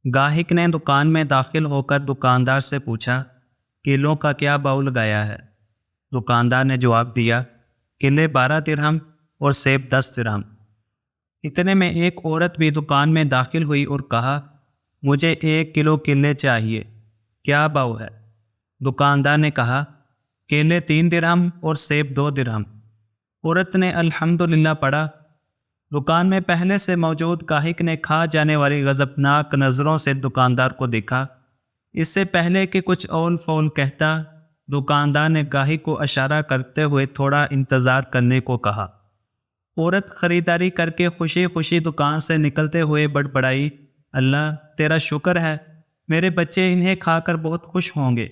گاہک نے دکان میں داخل ہو کر دکاندار سے پوچھا، کلوں کا کیا بھاؤ لگایا ہے؟ دکاندار نے جواب دیا، کلے 12 درہم اور سیب 10 درہم۔ اتنے میں ایک عورت بھی دکان میں داخل ہوئی اور کہا، مجھے 1 کلو کیلے چاہیے، کیا بھاؤ ہے؟ دکاندار نے کہا، کیلے 3 درہم اور سیب 2 درہم۔ عورت نے الحمدللہ پڑھا۔ دکان میں پہلے سے موجود گاہک نے کھا جانے والی غضبناک نظروں سے دکاندار کو دیکھا۔ اس سے پہلے کہ کچھ اول فول کہتا، دکاندار نے گاہک کو اشارہ کرتے ہوئے تھوڑا انتظار کرنے کو کہا۔ عورت خریداری کر کے خوشی خوشی دکان سے نکلتے ہوئے بڑبڑائی، اللہ تیرا شکر ہے، میرے بچے انہیں کھا کر بہت خوش ہوں گے۔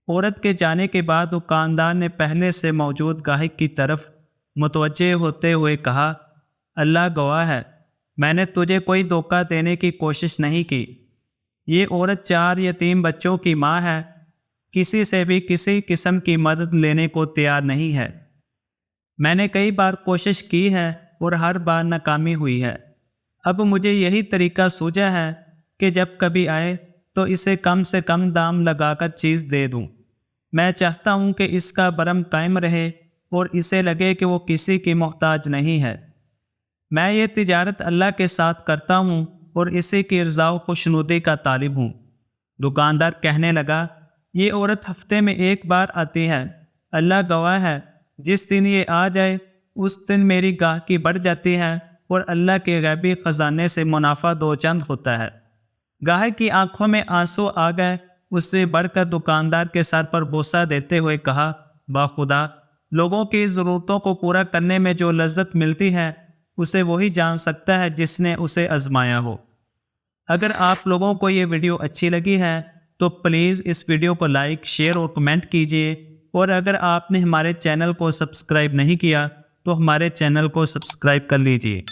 عورت کے جانے کے بعد دکاندار نے پہلے سے موجود گاہک کی طرف متوجہ ہوتے ہوئے کہا، اللہ گواہ ہے، میں نے تجھے کوئی دھوکہ دینے کی کوشش نہیں کی۔ یہ عورت 4 یتیم بچوں کی ماں ہے، کسی سے بھی کسی قسم کی مدد لینے کو تیار نہیں ہے۔ میں نے کئی بار کوشش کی ہے اور ہر بار ناکامی ہوئی ہے۔ اب مجھے یہی طریقہ سوجا ہے کہ جب کبھی آئے تو اسے کم سے کم دام لگا کر چیز دے دوں۔ میں چاہتا ہوں کہ اس کا برم قائم رہے اور اسے لگے کہ وہ کسی کی محتاج نہیں ہے۔ میں یہ تجارت اللہ کے ساتھ کرتا ہوں اور اسی کی رضا و خوشنودی کا طالب ہوں۔ دکاندار کہنے لگا، یہ عورت ہفتے میں 1 بار آتی ہے، اللہ گواہ ہے، جس دن یہ آ جائے اس دن میری گاہکی بڑھ جاتی ہے اور اللہ کے غیبی خزانے سے منافع 2 چند ہوتا ہے۔ گاہک کی آنکھوں میں آنسو آ گئے۔ اس سے بڑھ کر دکاندار کے سر پر بوسہ دیتے ہوئے کہا، باخدا، لوگوں کی ضرورتوں کو پورا کرنے میں جو لذت ملتی ہے اسے وہی جان سکتا ہے جس نے اسے آزمایا ہو۔ اگر آپ لوگوں کو یہ ویڈیو اچھی لگی ہے تو پلیز اس ویڈیو کو لائک، شیئر اور کمنٹ کیجیے، اور اگر آپ نے ہمارے چینل کو سبسکرائب نہیں کیا تو ہمارے چینل کو سبسکرائب کر لیجیے۔